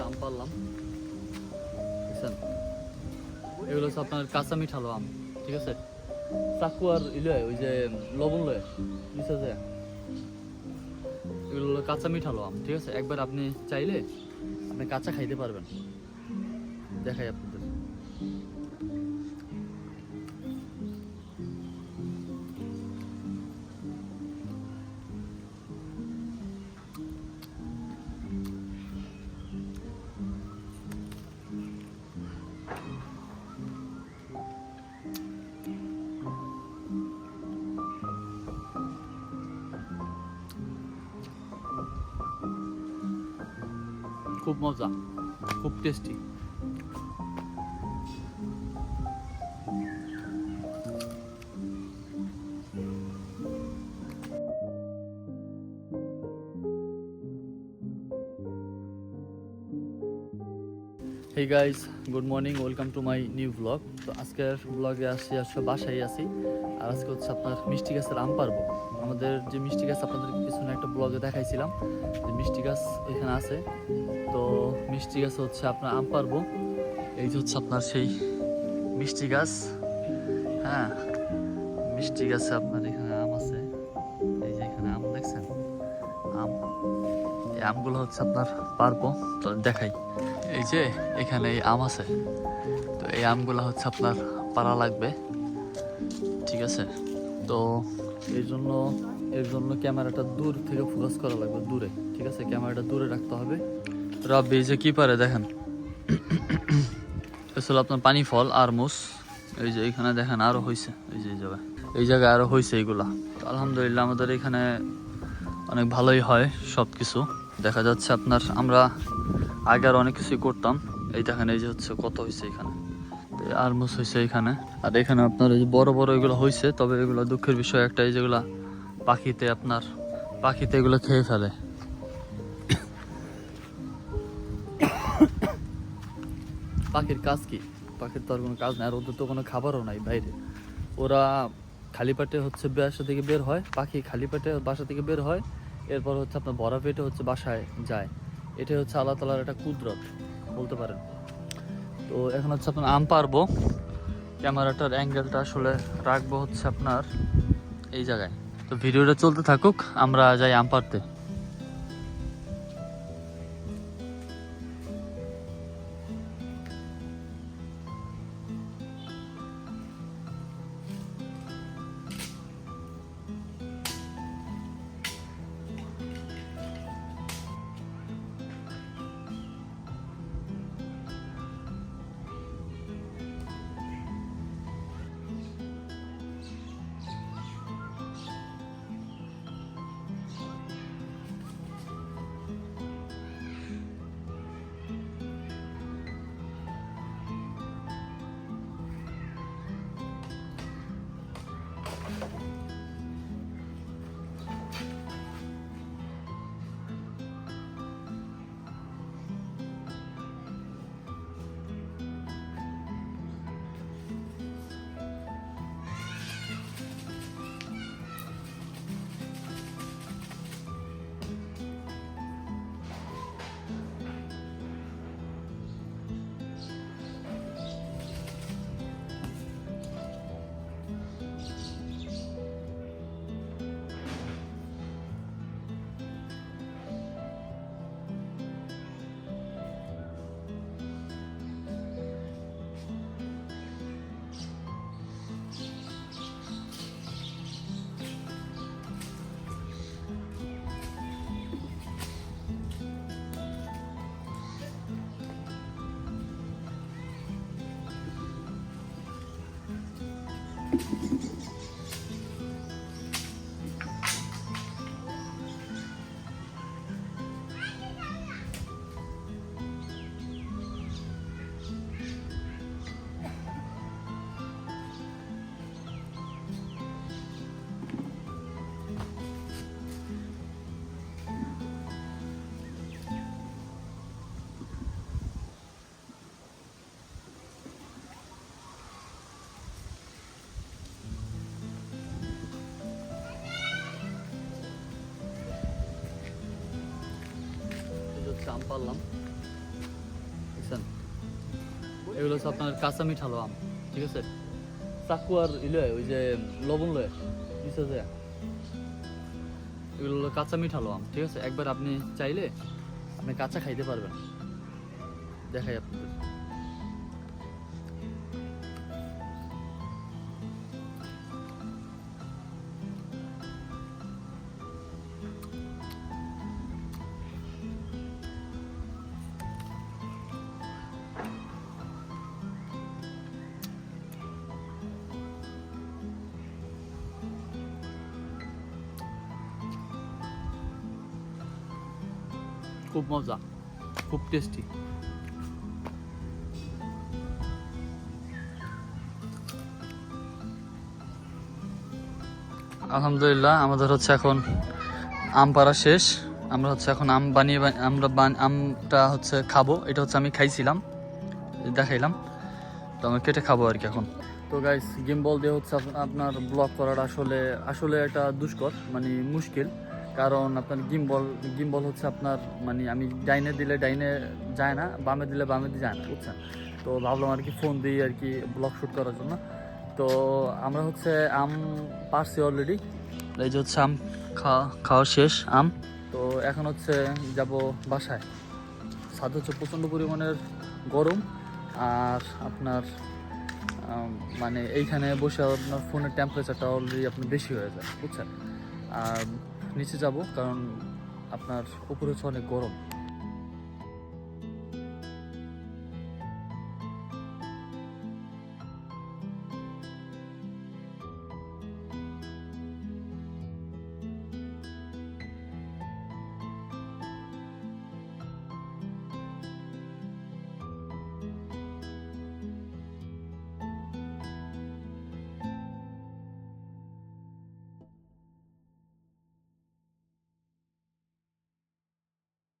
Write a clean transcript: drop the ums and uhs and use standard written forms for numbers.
আম পারলাম, বুঝছেন? এগুলো হচ্ছে আপনার কাঁচা মিঠালো আম, ঠিক আছে? চাকু আর লয় ওই যে লবণ লয় নিচে যে, এগুলো হলো কাঁচা মিঠালো আম, ঠিক আছে? একবার আপনি চাইলে আপনি কাঁচা খাইতে পারবেন। দেখাই আপনাদের। খুব মজা, খুব tasty. Hey guys, good morning, welcome to my new blog. তো আজকের ব্লগে আসলে বাসায় আছি। আর আজকে হচ্ছে আপনার মিষ্টি গাছের আম পারবো। আমাদের যে মিষ্টি গাছ আপনাদের পিছনে একটা ব্লগে দেখাইছিলাম যে মিষ্টি গাছ এখানে আছে। তো মিষ্টি গাছ হচ্ছে আপনার আম পারবো। এই যে হচ্ছে আপনার সেই মিষ্টি গাছ। হ্যাঁ, মিষ্টি গাছে আপনার এখানে আম আছে। এই যে এখানে আম দেখছেন, আম। এই আমগুলো হচ্ছে আপনার পারবো, তো দেখাই। এই যে এখানে এই আম আছে, তো এই আমগুলো হচ্ছে আপনার পারা লাগবে, ঠিক আছে? তো এর জন্য ক্যামেরাটা দূর থেকে ফোকাস করা লাগবে, দূরে, ঠিক আছে? ক্যামেরাটা দূরে রাখতে হবে। রাব্বি এই যে কি পারে দেখেন, আসলে আপনার পানি ফল আরমুস। এই যে এখানে দেখেন আরো হয়েছে, এই জায়গায় আরো হয়েছে এইগুলা। তো আলহামদুলিল্লাহ আমাদের এখানে অনেক ভালোই হয় সব কিছু। দেখা যাচ্ছে আপনার আমরা আগে আর অনেক কিছুই করতাম। এই দেখেন এই যে হচ্ছে কত হয়েছে এখানে, আরমুস হয়েছে এখানে। আর এখানে আপনার এই যে বড় বড় এগুলো হয়েছে, তবে এগুলো দুঃখের বিষয় একটা, এই যেগুলা পাখিতে এগুলো খেয়ে ফেলে। পাখির কাজ কি? পাখির তো আর কোনো কাজ নাই, আর ওদের তো কোনো খাবারও নাই বাইরে। ওরা খালি পেটে হচ্ছে বাসা থেকে বের হয়, পাখি খালি পেটে বাসা থেকে বের হয়, এরপর হচ্ছে আপনার ভরা পেটে হচ্ছে বাসায় যায়। এটাই হচ্ছে আল্লাহ তাআলার একটা কুদরত বলতে পারেন। তো এখন হচ্ছে আপনার আম পারবো। ক্যামেরাটার অ্যাঙ্গেলটা আসলে রাখবো হচ্ছে আপনার এই জায়গায়। তো ভিডিওটা চলতে থাকুক, আমরা যাই আম পাড়তে। আম পারলাম, এগুলো হচ্ছে আপনার কাঁচা মিঠালো আম, ঠিক আছে। চাকু আর ইলে ওই যে লবণ লয় দিছে যে, এগুলো হলো কাঁচা মিঠালো আম, ঠিক আছে। একবার আপনি চাইলে আপনি কাঁচা খাইতে পারবেন, দেখাই আপনাদের। খুব মজা, খুব টেস্টি। আলহামদুলিল্লাহ আমাদের হচ্ছে এখন আম পাড়া শেষ। আমরা হচ্ছে এখন আম বানিয়ে আমটা হচ্ছে খাবো। এটা হচ্ছে আমি খাইছিলাম, দেখাইলাম, তো আমি কেটে খাবো আর কি এখন। তো গাইস, গিম্বল দিয়ে হচ্ছে আপনার ব্লগ করাটা আসলে আসলে একটা দুষ্কর, মানে মুশকিল। কারণ আপনার গিম্বল হচ্ছে আপনার, মানে আমি ডাইনে দিলে ডাইনে যায় না, বামে দিলে বামে দিয়ে যায় না, বুঝছেন। তো ভাবলাম আর কি ফোন দিয়ে আর কি ব্লগ শ্যুট করার জন্য। তো আমরা হচ্ছে আম পারছি অলরেডি, এই যে হচ্ছে আম খাওয়া শেষ আম। তো এখন হচ্ছে যাব বাসায়। ছাদ হচ্ছে প্রচণ্ড পরিমাণের গরম, আর আপনার মানে এইখানে বসে আপনার ফোনের টেম্পারেচারটা অলরেডি আপনার বেশি হয়ে যায়, বুঝছেন। আর নিচে যাব কারণ আপনার উপরে হচ্ছে অনেক গরম।